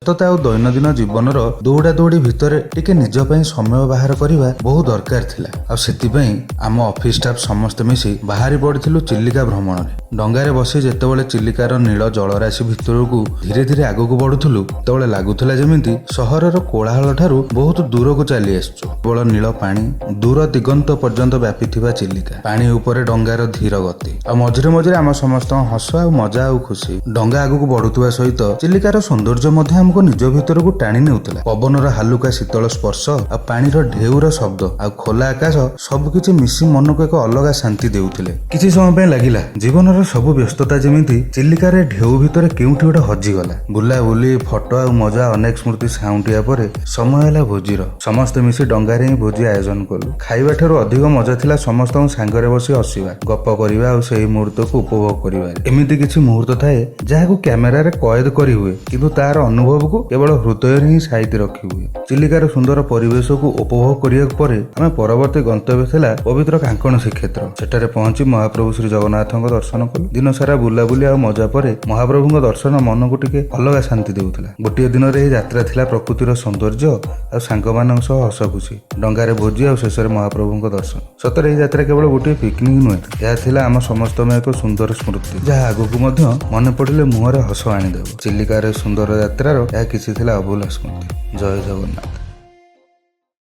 ସତତା ଆଉ ଦୈନନ୍ଦିନ ଜୀବନର ଦୌଡ଼ା ଦୌଡ଼ି ଭିତରେ ଟିକେ ନିଜ ପାଇଁ ସମୟ ବାହାର କରିବା ବହୁ ଦରକାର ଥିଲା। ଆଉ ସେଥିପାଇଁ ଆମ ଅଫିସ ଷ୍ଟାଫ୍ ସମସ୍ତେ ମିଶି ବାହାରି ପଡ଼ିଥିଲୁ ଚିଲିକା ଭ୍ରମଣରେ। ଡଙ୍ଗାରେ ବସି ଯେତେବେଳେ ଚିଲିକାର ନୀଳ ଜଳରାଶି ଭିତରକୁ ଧୀରେ ଧୀରେ ଆଗକୁ ବଢୁଥିଲୁ ସେତେବେଳେ ଲାଗୁଥିଲା ଯେମିତି ସହରର କୋଳାହଳ ଠାରୁ ବହୁତ ଦୂରକୁ ଚାଲି ଆସିଛୁ। କେବଳ ନୀଳ ପାଣି, ଦୂର ଦିଗନ୍ତ ପର୍ଯ୍ୟନ୍ତ ବ୍ୟାପିଥିବା ଚିଲିକା, ପାଣି ଉପରେ ଡଙ୍ଗାର ଧୀର ଗତି, ଆଉ ମଝିରେ ମଝିରେ ଆମ ସମସ୍ତଙ୍କ ହସ ଆଉ ମଜା ଆଉ ଖୁସି। ଡଙ୍ଗା ଆଗକୁ ବଢୁଥିବା ସହିତ ଚିଲିକାର ସୌନ୍ଦର୍ଯ୍ୟ ମଧ୍ୟ ଆମକୁ ନିଜ ଭିତରକୁ ଟାଣି ନେଉଥିଲା। ପବନର ହାଲୁକା ଶୀତଳ ସ୍ପର୍ଶ ଆଉ ପାଣିର ଢେଉର ଶବ୍ଦ ଆଉ ଖୋଲା ଆକାଶ ସବୁକିଛି ମିଶି ମନକୁ ଏକ ଅଲଗା ଶାନ୍ତି ଦେଉଥିଲେ। କିଛି ସମୟ ପାଇଁ ଲାଗିଲା ଜୀବନର ସବୁ ବ୍ୟସ୍ତତା ଯେମିତି ଚିଲିକାରେ ଢେଉ ଭିତରେ କେଉଁଠି ଗୋଟେ ହଜିଗଲା। ବୁଲାବୁଲି, ଫଟୋ ଆଉ ମଜା, ଅନେକ ସ୍ମୃତି ସାଉଁଟିବା ପରେ ସମୟ ହେଲା ଭୋଜିର। ସମସ୍ତେ ମିଶି ଡଙ୍ଗାରେ ହିଁ ଭୋଜି ଆୟୋଜନ କଲୁ। ଖାଇବା ଠାରୁ ଅଧିକ ମଜା ଥିଲା ସମସ୍ତଙ୍କ ସାଙ୍ଗରେ ବସି ହସିବା, ଗପ କରିବା ଆଉ ସେହି ମୁହୂର୍ତ୍ତକୁ ଉପଭୋଗ କରିବାରେ। ଏମିତି କିଛି ମୁହୂର୍ତ୍ତ ଥାଏ ଯାହାକୁ କ୍ୟାମେରାରେ କଏଦ କରି ହୁଏ, କିନ୍ତୁ ତାର ଅନୁଭବକୁ କେବଳ ହୃଦୟରେ ହିଁ ସାଇତି ରଖି ହୁଏ। ଚିଲିକାର ସୁନ୍ଦର ପରିବେଶକୁ ଉପଭୋଗ କରିବା ପରେ ଆମେ ପରବର୍ତ୍ତୀ ଗନ୍ତବ୍ୟ ଥିଲା ପବିତ୍ର କାଙ୍କଣ ଶ୍ରୀକ୍ଷେତ୍ର। ସେଠାରେ ପହଞ୍ଚି ମହାପ୍ରଭୁ ଶ୍ରୀ ଜଗନ୍ନାଥଙ୍କ ଦର୍ଶନ କଲୁ। ଦିନ ସାରା ବୁଲାବୁଲି ଆଉ ମଜା ପରେ ମହାପ୍ରଭୁଙ୍କ ଦର୍ଶନ ମନକୁ ଟିକେ ଅଲଗା ଶାନ୍ତି ଦେଉଥିଲା। ଗୋଟିଏ ଦିନରେ ଏହି ଯାତ୍ରା ଥିଲା ପ୍ରକୃତିର ସୌନ୍ଦର୍ଯ୍ୟ ଆଉ ସାଙ୍ଗମାନଙ୍କ ସହ ହସ ଖୁସି, ଡଙ୍ଗାରେ ଭୋଜି ଆଉ ଶେଷରେ ମହାପ୍ରଭୁଙ୍କ ଦର୍ଶନ। ସତରେ ଏହି ଯାତ୍ରା କେବଳ ଗୋଟିଏ ପିକନିକ ନୁହେଁ, ଏହା ଥିଲା ଆମ ସମସ୍ତଙ୍କ ଏକ ସୁନ୍ଦର ସ୍ମୃତି, ଯାହା ଆଗକୁ ମଧ୍ୟ ମନେ ପଡ଼ିଲେ ମୁହଁରେ ହସ ଆଣିଦେବ। ଚିଲିକାର ସୁନ୍ଦର ଯାତ୍ରାର ଏହା କିଛି ଥିଲା ଅଭୁଲା ସ୍ମୃତି। ଜୟ ଜଗନ୍ନାଥ।